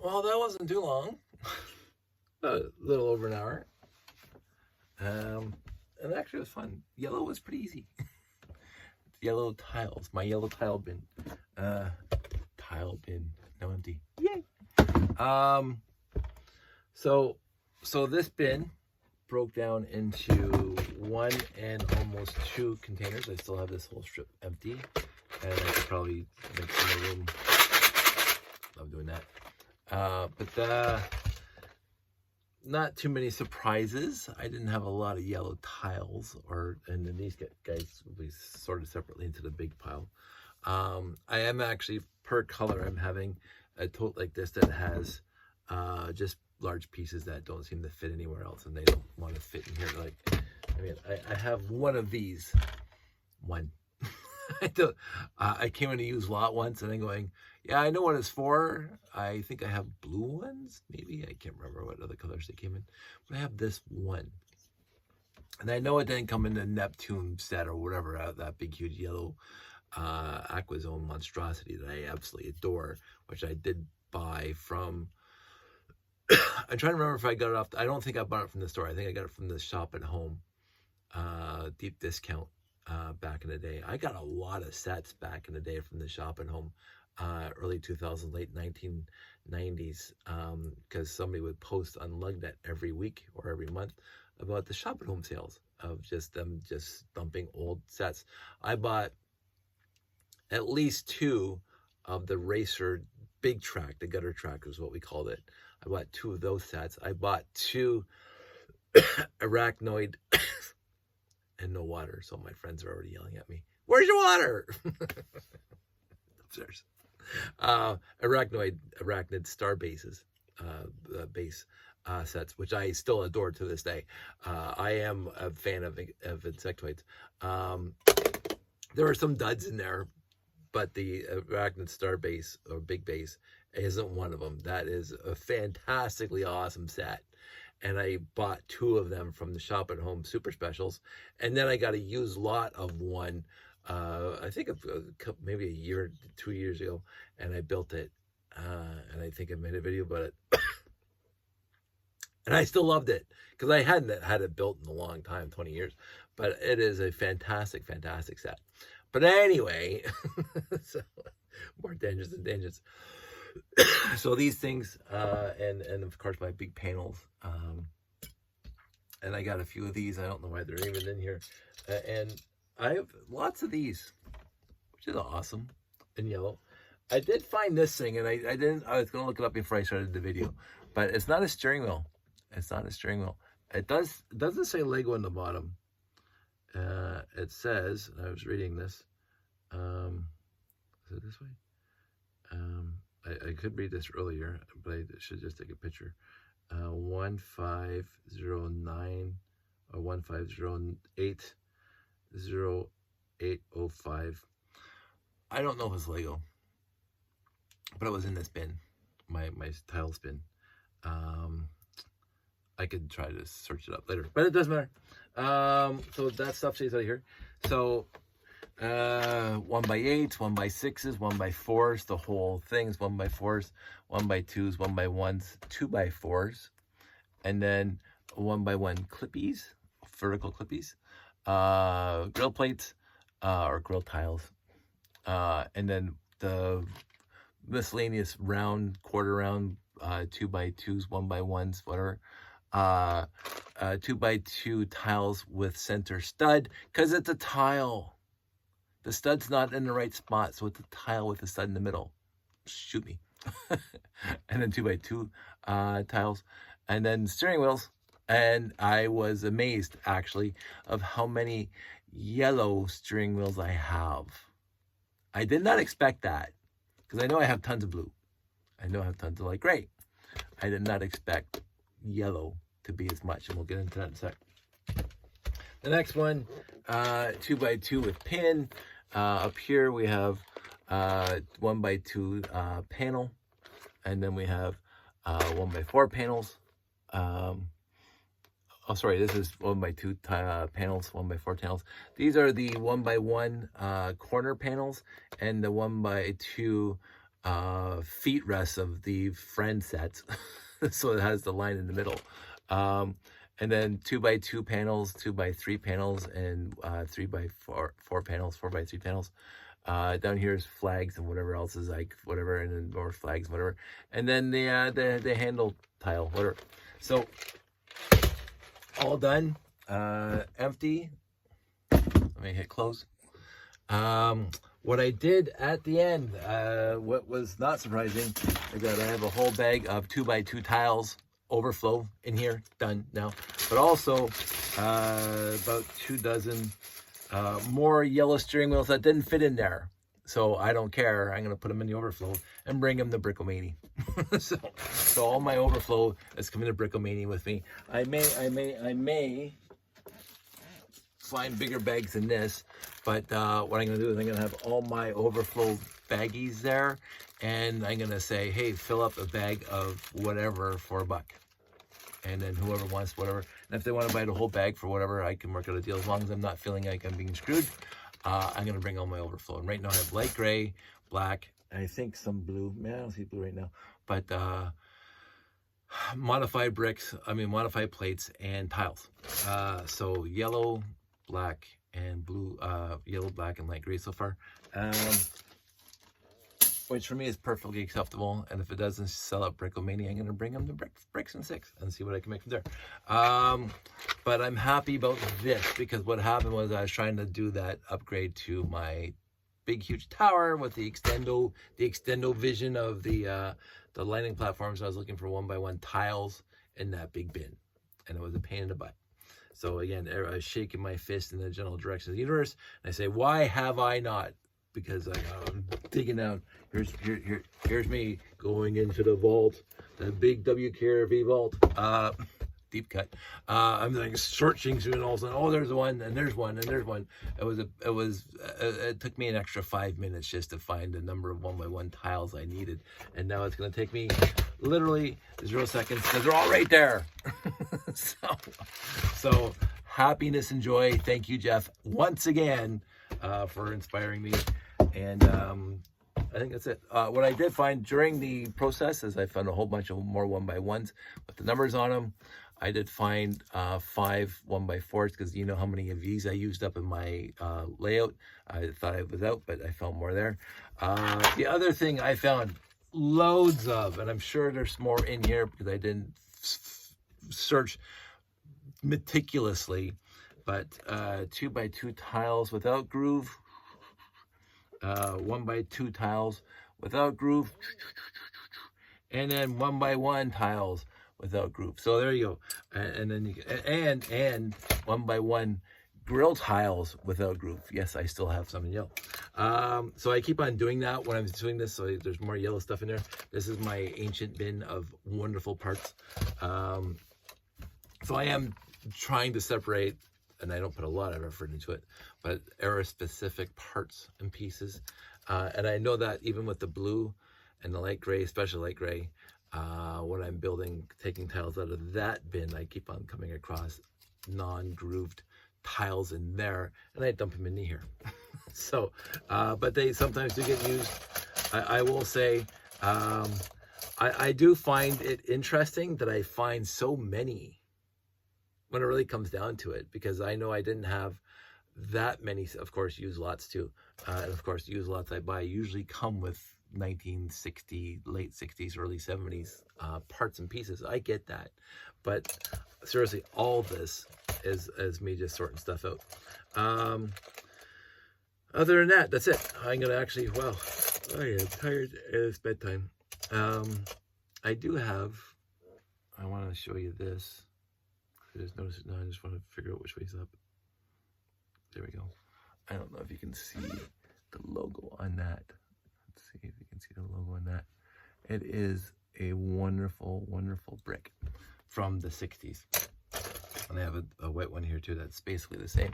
Well, that wasn't too long. A little over an hour. And actually it was fun. Yellow was pretty easy. Yellow tiles. My yellow tile bin. Tile bin. No empty. Yay. So this bin broke down into 1 and almost 2 containers. I still have this whole strip empty. And I could probably make some more room. Love doing that. But not too many surprises. I didn't have a lot of yellow tiles, and then these guys will be sorted separately into the big pile. I am actually, per color, I'm having a tote like this that has just large pieces that don't seem to fit anywhere else, and they don't want to fit in here. Like, I mean, I have one of these. One. I came in to use lot once, and I'm going, yeah, I know what it's for. I think I have blue ones, maybe. I can't remember what other colors they came in. But I have this one. And I know it didn't come in the Neptune set or whatever, that big, huge yellow Aquazone monstrosity that I absolutely adore, which I did buy from... I'm trying to remember if I got it off... I don't think I bought it from the store. I think I got it from the shop at home. Deep discount. Back in the day. I got a lot of sets back in the day from the shop at home, early 2000s, late 1990s, because somebody would post on Lugnet every week or every month about the shop at home sales of just them just dumping old sets. I bought at least 2 of the Racer Big Track, the gutter track is what we called it. I bought 2 of those sets. I bought 2 Arachnoid and no water, so my friends are already yelling at me. Where's your water? Upstairs. Arachnid star bases, base sets, which I still adore to this day. I am a fan of insectoids. There are some duds in there, but the Arachnid star base or big base isn't one of them. That is a fantastically awesome set. And I bought 2 of them from the shop at home super specials, and then I got a used lot of one. I think maybe a year, 2 years ago, and I built it. And I think I made a video about it, and I still loved it because I hadn't had it built in a long time, 20 years. But it is a fantastic, fantastic set. But anyway, so more tangents and tangents. So these things, and of course my big panels, and I got a few of these. I don't know why they're even in here, and I have lots of these, which is awesome, in yellow. I did find this thing, and I was gonna look it up before I started the video, but it's not a steering wheel. It's not a steering wheel. It doesn't say Lego on the bottom. It says, I was reading this. Is it this way? I could read this earlier, but I should just take a picture. 1509 or 1508 0805. I don't know if it's Lego, but it was in this bin, my tiles bin. I could try to search it up later, but it doesn't matter. So that stuff stays out of here. So 1x8s, 1x6s, 1x4s, the whole thing's 1x4s, 1x2s, 1x1s, 2x4s, and then 1x1 clippies, vertical clippies, grill plates, or grill tiles, and then the miscellaneous round, quarter round, 2x2s, 1x1s, whatever, 2x2 tiles with center stud, because it's a tile. The stud's not in the right spot, so it's a tile with a stud in the middle. Shoot me. And then 2x2 tiles, and then steering wheels. And I was amazed, actually, of how many yellow steering wheels I have. I did not expect that, because I know I have tons of blue. I know I have tons of light gray. I did not expect yellow to be as much, and we'll get into that in a sec. The next one, 2x2 with pin. Up here we have 1x2 panel, and then we have 1x4 panels. Oh, sorry, this is 1x2 panels, 1x4 panels. These are the 1x1 corner panels and the 1x2 feet rests of the friend sets. So it has the line in the middle. And then 2x2 panels, 2x3 panels, and 3x4 panels, 4x3 panels. Down here is flags and whatever else is like whatever, and then more flags, whatever. And then the handle tile, whatever. So all done, empty. Let me hit close. What I did at the end, what was not surprising, is that I have a whole bag of 2x2 tiles overflow in here, done now. But also about 2 dozen more yellow steering wheels that didn't fit in there. So I don't care. I'm gonna put them in the overflow and bring them to Brickomania. so all my overflow is coming to Brickomania with me. I may find bigger bags than this, but what I'm gonna do is I'm gonna have all my overflow baggies there, and I'm gonna say, hey, fill up a bag of whatever for $1, and then whoever wants whatever, and if they want to buy the whole bag for whatever, I can work out a deal. As long as I'm not feeling like I'm being screwed, I'm gonna bring all my overflow. And right now I have light gray, black, and I think some blue. Man, I don't see blue right now, but modified plates and tiles. So yellow, black, and blue, yellow, black, and light gray so far, which for me is perfectly acceptable. And if it doesn't sell at Brickomania, I'm going to bring them to Bricks and Six and see what I can make from there. But I'm happy about this, because what happened was I was trying to do that upgrade to my big huge tower with the extendo vision of the lighting platforms. I was looking for 1x1 tiles in that big bin, and it was a pain in the butt. So again, I was shaking my fist in the general direction of the universe, and I say, why have I not? Because I'm digging down. Here's me going into the vault, the big WKRV vault, deep cut. I'm like searching through, and all of a sudden, oh, there's one, and there's one, and there's one. It took me an extra 5 minutes just to find the number of 1x1 tiles I needed, and now it's going to take me literally 0 seconds because they're all right there. so happiness and joy. Thank you, Jeff, once again, for inspiring me. And I think that's it. What I did find during the process is I found a whole bunch of more 1x1s with the numbers on them. I did find 5 1x4s, because you know how many of these I used up in my layout. I thought I was out, but I found more there. The other thing I found loads of, and I'm sure there's more in here because I didn't search meticulously, but 2x2 tiles without groove, 1x2 tiles without groove, and then 1x1 tiles without groove. So there you go. And then and 1x1 grill tiles without groove. Yes, I still have some in yellow. So I keep on doing that when I'm doing this, so there's more yellow stuff in there. This is my ancient bin of wonderful parts. So I am trying to separate, and I don't put a lot of effort into it, but era-specific parts and pieces. And I know that even with the blue and the light gray, especially light gray, when I'm building, taking tiles out of that bin, I keep on coming across non-grooved tiles in there, and I dump them into here. So, but they sometimes do get used. I will say, I do find it interesting that I find so many when it really comes down to it, because I know I didn't have that many, of course, used lots too. And of course, used lots I buy usually come with 1960, late 60s, early 70s parts and pieces. I get that. But seriously, all this is me just sorting stuff out. Other than that, that's it. I'm going to actually, well, I am tired. It's bedtime. I do have, I want to show you this. I just noticed it now. I just want to figure out which way's up. There we go. I don't know if you can see the logo on that. Let's see if you can see the logo on that. It is a wonderful, wonderful brick from the 60s. And I have a white one here too that's basically the same.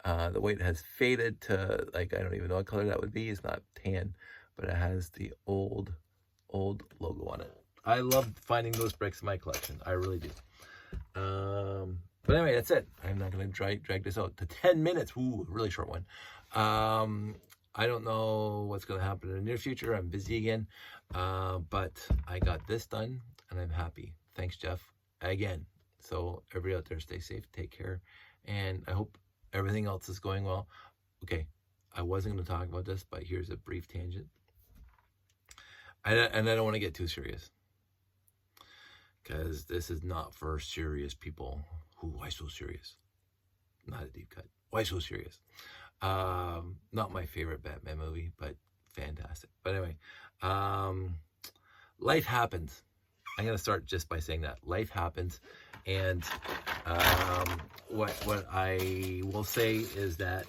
The white has faded to, like, I don't even know what color that would be. It's not tan, but it has the old logo on it. I love finding those bricks in my collection. I really do. But anyway, that's it. I'm not going to drag this out to 10 minutes. Ooh, really short one. I don't know what's going to happen in the near future. I'm busy again, but I got this done, and I'm happy. Thanks, Jeff, again. So everybody out there, stay safe, take care, and I hope everything else is going well. Okay, I wasn't going to talk about this, but here's a brief tangent. And I don't want to get too serious, because this is not for serious people. Why so serious? Not a deep cut. Why so serious? Not my favorite Batman movie, but fantastic. But anyway, life happens. I'm gonna start just by saying that life happens, and what I will say is that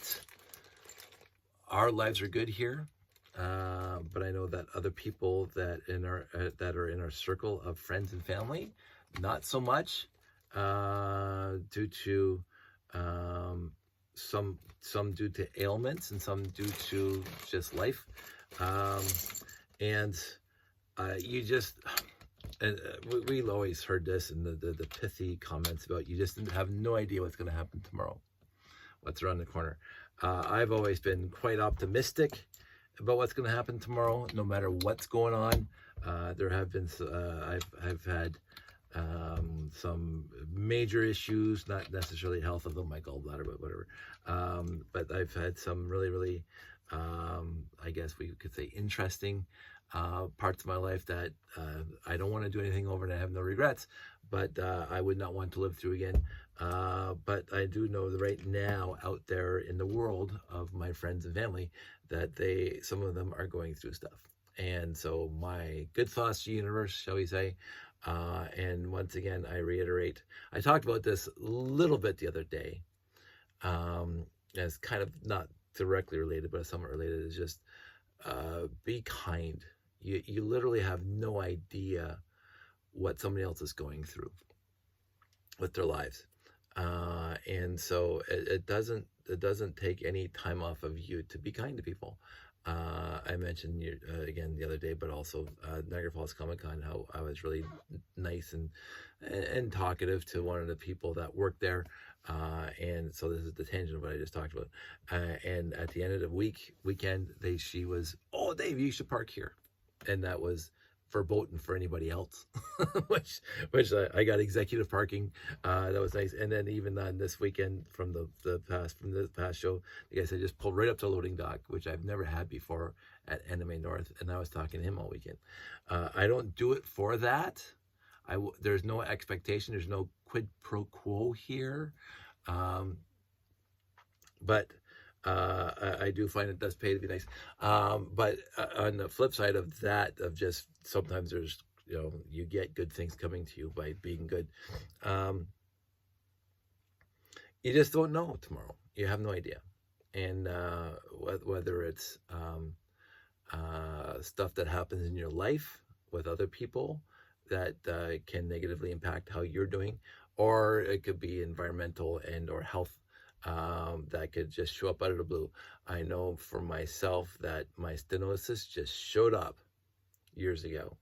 our lives are good here, but I know that other people that are in our circle of friends and family, not so much, due to some due to ailments and some due to just life, and you just. And we always heard this in the pithy comments about you just have no idea what's going to happen tomorrow, what's around the corner. I've always been quite optimistic about what's going to happen tomorrow, no matter what's going on. There have been, I've had some major issues, not necessarily health of my gallbladder, but whatever. But I've had some really, I guess we could say, interesting parts of my life that I don't want to do anything over, and I have no regrets, but I would not want to live through again. But I do know that right now out there in the world of my friends and family that some of them are going through stuff. And so my good thoughts to the universe, shall we say. And once again, I reiterate, I talked about this a little bit the other day, as kind of not directly related, but somewhat related, is just be kind. You literally have no idea what somebody else is going through with their lives, and so it doesn't take any time off of you to be kind to people. I mentioned again the other day, but also Niagara Falls Comic-Con, how I was really nice and talkative to one of the people that worked there, and so this is the tangent of what I just talked about. And at the end of the weekend, she was, "Oh, Dave, you should park here," and that was verboten for anybody else, which I got executive parking. That was nice. And then even on this weekend from the past show, the guy said just pull right up to the loading dock, which I've never had before at Anime North, and I was talking to him all weekend. I don't do it for that. There's no expectation. There's no quid pro quo here, but I do find it does pay to be nice. But on the flip side of that, of just sometimes there's, you get good things coming to you by being good. You just don't know tomorrow. You have no idea. And whether it's stuff that happens in your life with other people that can negatively impact how you're doing, or it could be environmental and or health that could just show up out of the blue. I know for myself that my stenosis just showed up years ago,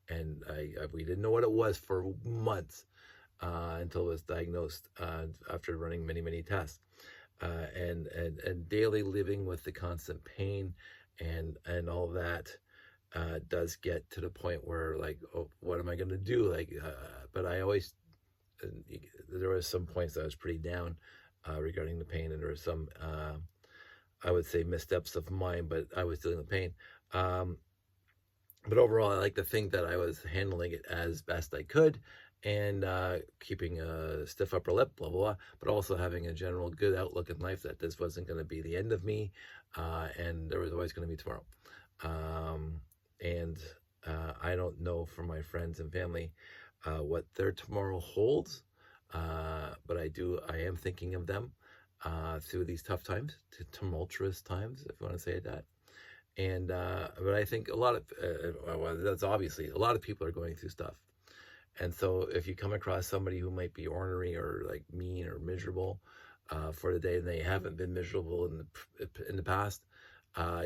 and we didn't know what it was for months until it was diagnosed after running many tests, and daily living with the constant pain and all that does get to the point where, like, oh, what am I going to do? But I always, there was some points that I was pretty down regarding the pain, and there were some, I would say, missteps of mine, but I was dealing with pain. But overall, I like to think that I was handling it as best I could, and keeping a stiff upper lip, blah, blah, blah, but also having a general good outlook in life that this wasn't going to be the end of me, and there was always going to be tomorrow. And I don't know for my friends and family what their tomorrow holds, but I am thinking of them through these tough times, tumultuous times, if you want to say it that. And but I think a lot of well, that's obviously a lot of people are going through stuff, and so if you come across somebody who might be ornery or like mean or miserable for the day, and they haven't been miserable in the past,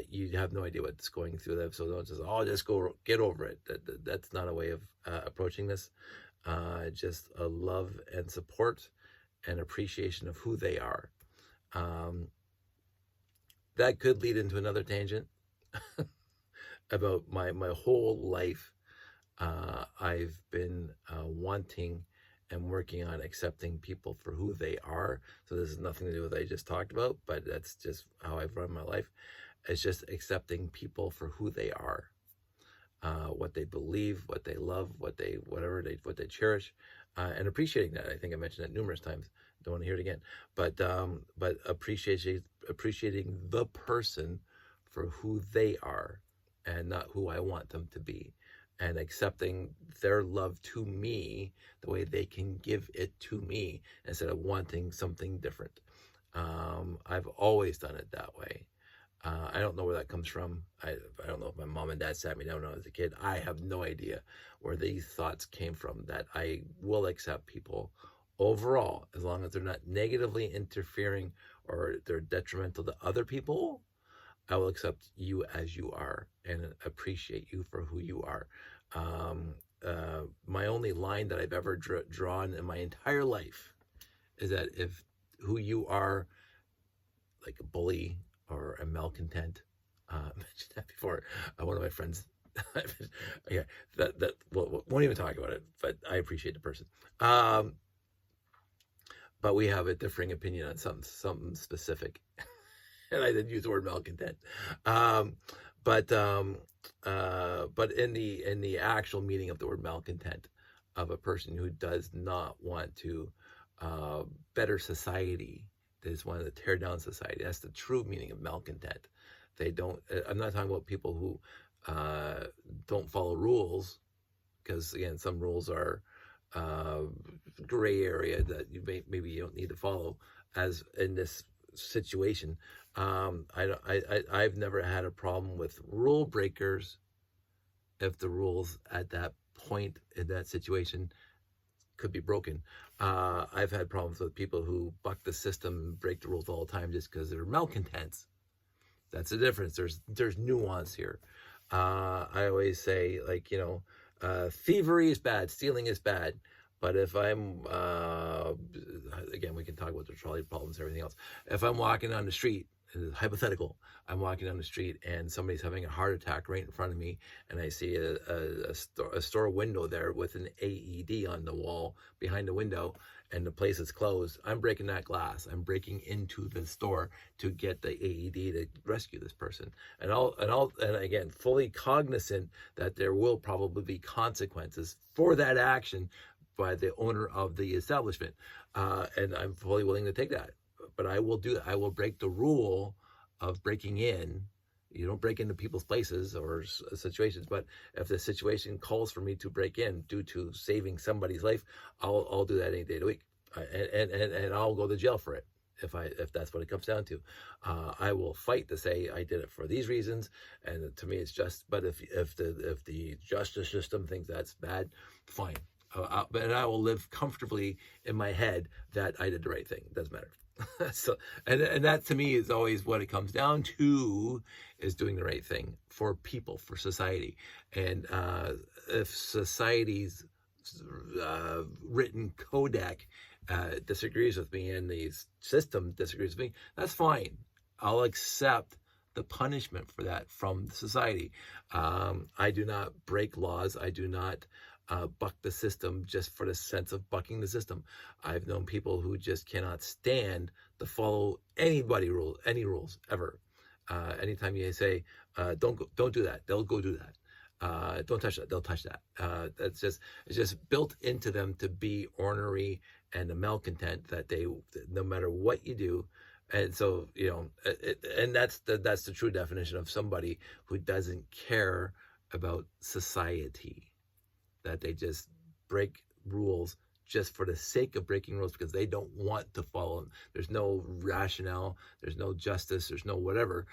you have no idea what's going through them. So don't just just go get over it. That's not a way of approaching this. Just a love and support and appreciation of who they are. that could lead into another tangent about my whole life. I've been wanting and working on accepting people for who they are. So this has nothing to do with what I just talked about, but that's just how I've run my life. It's just accepting people for who they are, what they believe, what they love, what they cherish, and appreciating that. I think I mentioned that numerous times. Don't want to hear it again, but appreciating the person for who they are, and not who I want them to be, and accepting their love to me the way they can give it to me instead of wanting something different. I've always done it that way. I don't know where that comes from. I don't know if my mom and dad sat me down when I was a kid. I have no idea where these thoughts came from, that I will accept people overall as long as they're not negatively interfering or they're detrimental to other people. I will accept you as you are and appreciate you for who you are. My only line that I've ever drawn in my entire life is that if who you are, like a bully or a malcontent, I mentioned that before. One of my friends, yeah, that won't even talk about it, but I appreciate the person. But we have a differing opinion on something specific. And I didn't use the word malcontent. But in the actual meaning of the word malcontent, of a person who does not want to better society, they just want to tear down society. That's the true meaning of malcontent. They don't. I'm not talking about people who don't follow rules, because again, some rules are gray area that maybe you don't need to follow. As in this situation, I've never had a problem with rule breakers if the rules at that point in that situation could be broken. I've had problems with people who buck the system and break the rules all the time just because they're malcontents. That's the difference. There's nuance here. I always say, like, thievery is bad, stealing is bad. But if I'm, again, we can talk about the trolley problems and everything else. If I'm walking down the street, hypothetical, I'm walking down the street and somebody's having a heart attack right in front of me, and I see a store window there with an AED on the wall behind the window, and the place is closed, I'm breaking that glass. I'm breaking into the store to get the AED to rescue this person. And again, fully cognizant that there will probably be consequences for that action by the owner of the establishment. And I'm fully willing to take that. But I will do that. I will break the rule of breaking in. You don't break into people's places or situations, but if the situation calls for me to break in due to saving somebody's life, I'll do that any day of the week, and I'll go to jail for it if that's what it comes down to. I will fight to say I did it for these reasons, and to me it's just. But if the justice system thinks that's bad, fine. But I will live comfortably in my head that I did the right thing. It doesn't matter. So, and that to me is always what it comes down to, is doing the right thing for people, for society. And if society's written codec disagrees with me and the system disagrees with me, that's fine. I'll accept the punishment for that from society. I do not break laws. I do not buck the system just for the sense of bucking the system. I've known people who just cannot stand to follow any rules ever. Anytime you say don't do that, they'll go do that. Don't touch that, they'll touch that. It's just built into them to be ornery and a malcontent, that they, no matter what you do. And so, and that's the true definition of somebody who doesn't care about society. That they just break rules just for the sake of breaking rules because they don't want to follow them. There's no rationale, there's no justice, there's no whatever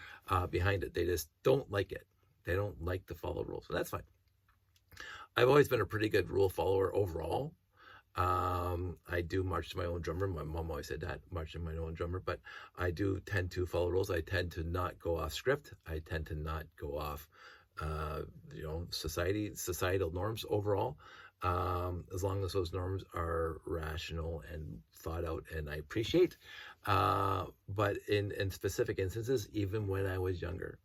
behind it. They just don't like it. They don't like to follow rules. So that's fine. I've always been a pretty good rule follower overall. I do march to my own drummer. My mom always said that, march to my own drummer, but I do tend to follow rules. I tend to not go off script. I tend to not go off societal norms overall. as long as those norms are rational and thought out, and I appreciate. But in specific instances, even when I was younger,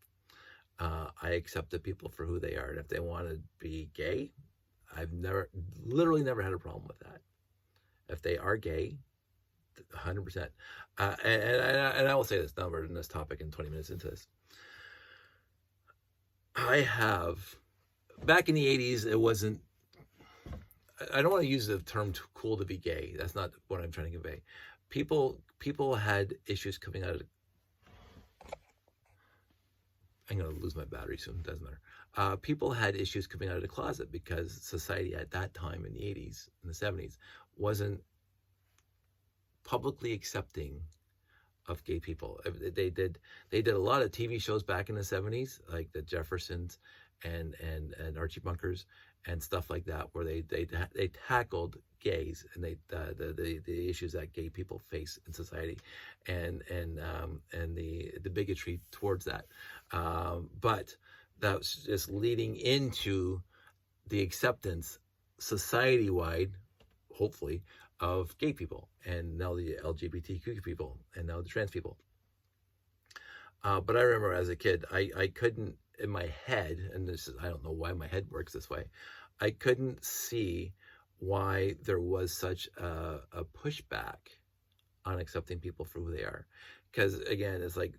I accepted people for who they are. And if they want to be gay, literally never had a problem with that. If they are gay, 100%. And I will say this, now we're in this topic and 20 minutes into this. I have, back in the 80s, it wasn't, I don't want to use the term too cool to be gay. That's not what I'm trying to convey. People had issues coming out of, I'm going to lose my battery soon, it doesn't matter. People had issues coming out of the closet because society at that time in the 80s and the 70s wasn't publicly accepting of gay people. They did a lot of TV shows back in the 70s, like the Jeffersons and Archie Bunkers and stuff like that, where they tackled gays and the issues that gay people face in society, and the bigotry towards that. But that was just leading into the acceptance society-wide, hopefully, of gay people, and now the LGBTQ people, and now the trans people. But I remember as a kid, I couldn't, in my head, and this is, I don't know why my head works this way, I couldn't see why there was such a pushback on accepting people for who they are. Because again, it's like,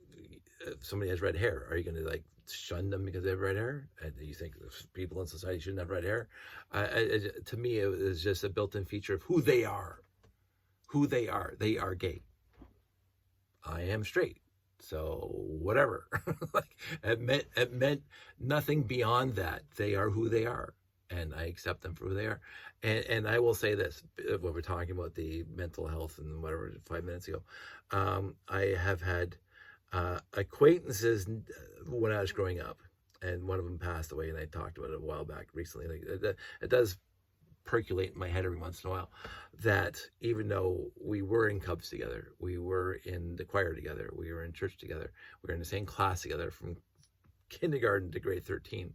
if somebody has red hair, are you going to like shun them because they have red hair? And you think people in society shouldn't have red hair? To me, it was just a built-in feature of who they are. Who they are. They are gay. I am straight. So whatever. Like, it meant nothing beyond that. They are who they are, and I accept them for who they are. And I will say this, when we're talking about the mental health and whatever 5 minutes ago, I have had acquaintances when I was growing up, and one of them passed away, and I talked about it a while back recently. Like, it does percolate in my head every once in a while, that even though we were in Cubs together, we were in the choir together, we were in church together, we were in the same class together from kindergarten to grade 13,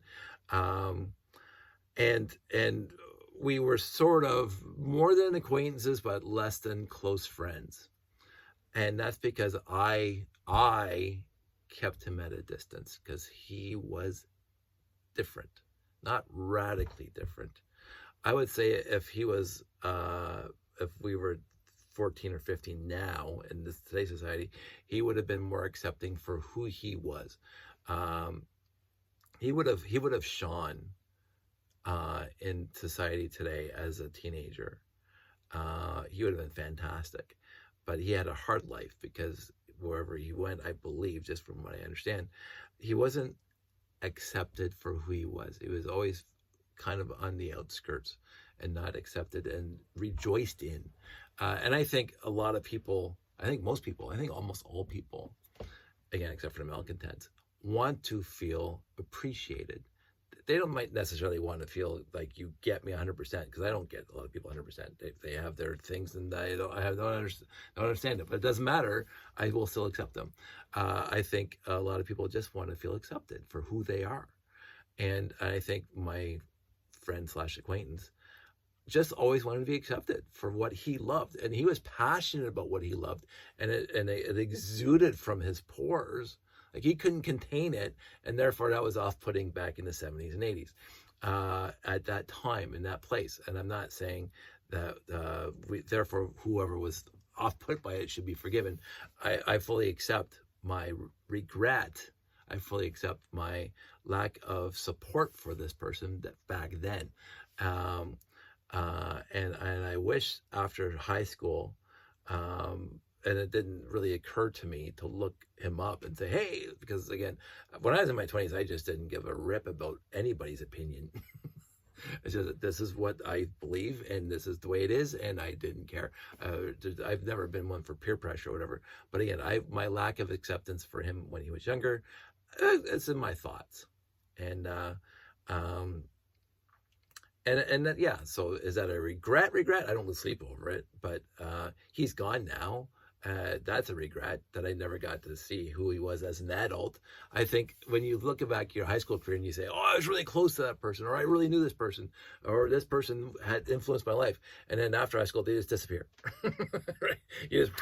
and we were sort of more than acquaintances, but less than close friends. And that's because I kept him at a distance, because he was different, not radically different. I would say if he was, if we were 14 or 15 now in today's society, he would have been more accepting for who he was. He would have shone in society today as a teenager. He would have been fantastic, but he had a hard life, because wherever he went, I believe, just from what I understand, he wasn't accepted for who he was. He was always kind of on the outskirts and not accepted and rejoiced in. And I think a lot of people, I think most people, I think almost all people, again, except for the malcontents, want to feel appreciated. They don't might necessarily want to feel like you get me 100%, because I don't get a lot of people 100%. They have their things, and I don't understand it. But it doesn't matter. I will still accept them. I think a lot of people just want to feel accepted for who they are. And I think my friend / acquaintance just always wanted to be accepted for what he loved. And he was passionate about what he loved. And it exuded from his pores. Like, he couldn't contain it, and therefore that was off-putting back in the 70s and 80s at that time, in that place. And I'm not saying that therefore whoever was off-put by it should be forgiven. I fully accept my regret. I fully accept my lack of support for this person back then. And I wish after high school, and it didn't really occur to me to look him up and say, hey, because again, when I was in my 20s, I just didn't give a rip about anybody's opinion. It's just that this is what I believe, and this is the way it is, and I didn't care. I've never been one for peer pressure or whatever. But again, my lack of acceptance for him when he was younger, it's in my thoughts. And that, yeah, so is that a regret? I don't lose sleep over it, but he's gone now. That's a regret that I never got to see who he was as an adult. I think when you look back your high school career and you say, oh, I was really close to that person, or I really knew this person, or this person had influenced my life. And then after high school, they just disappear. Right? You just,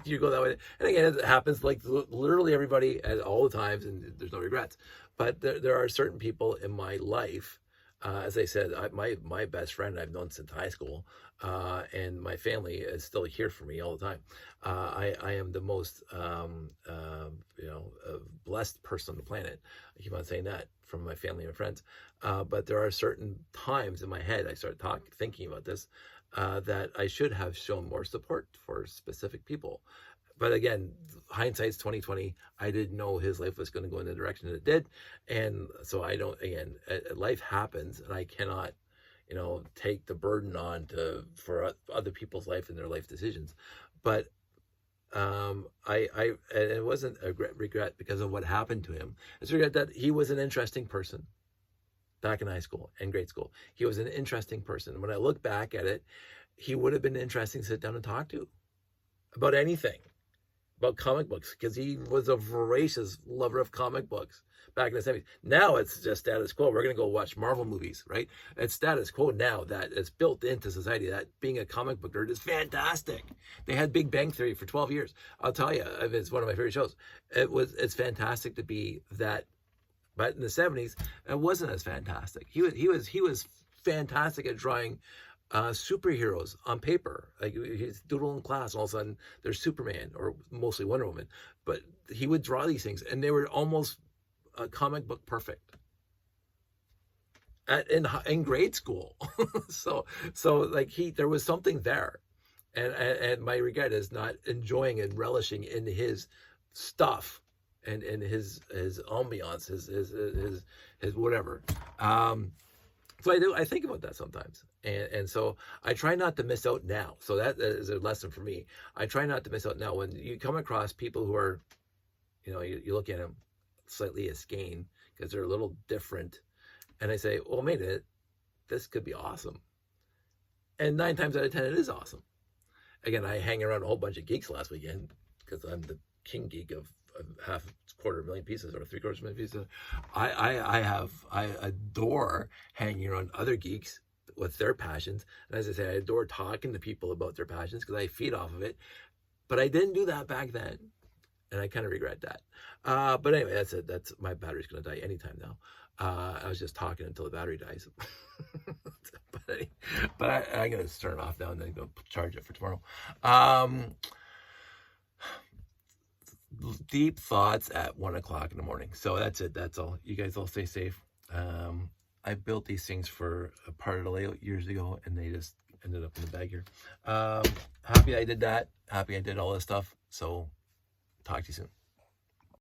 you go that way. And again, it happens like literally everybody at all the times, and there's no regrets. But there are certain people in my life, as I said, my best friend I've known since high school, and my family is still here for me all the time. I am the most blessed person on the planet. I keep on saying that from my family and friends. But there are certain times in my head I start thinking about this, that I should have shown more support for specific people. But again, hindsight's 2020. I didn't know his life was going to go in the direction that it did, and so I don't. Again, life happens, and I cannot, take the burden on for other people's life and their life decisions. But and it wasn't a regret because of what happened to him. It's a regret that he was an interesting person back in high school and grade school. He was an interesting person. When I look back at it, he would have been interesting to sit down and talk to about anything. About comic books, because he was a voracious lover of comic books back in the 70s. Now it's just status quo. We're going to go watch Marvel movies, right? It's status quo now that it's built into society that being a comic book nerd is fantastic. They had Big Bang Theory for 12 years. I'll tell you, it's one of my favorite shows. It's fantastic to be that, but in the 70s, it wasn't as fantastic. He was fantastic at drawing superheroes on paper. Like he's doodling in class, and all of a sudden there's Superman, or mostly Wonder Woman. But he would draw these things, and they were almost comic book perfect in grade school. so like there was something there, and my regret is not enjoying and relishing in his stuff and his ambiance, his whatever. So I think about that sometimes. And so I try not to miss out now. So that is a lesson for me. I try not to miss out now. When you come across people who are, you look at them slightly askance because they're a little different. And I say, well, this could be awesome. And 9 times out of 10, it is awesome. Again, I hang around a whole bunch of geeks last weekend because I'm the king geek of $250,000 pieces or $750,000 pieces. I adore hanging around other geeks with their passions, and as I say, I adore talking to people about their passions because I feed off of it. But I didn't do that back then, and I kind of regret that. But anyway, that's it. That's my battery's going to die anytime now. I was just talking until the battery dies. but I'm going to turn it off now and then go charge it for tomorrow. Deep thoughts at 1 o'clock in the morning. So that's it. That's all. You guys all stay safe. I built these things for a part of the layout years ago, and they just ended up in the bag here. Happy I did that. Happy I did all this stuff. So talk to you soon.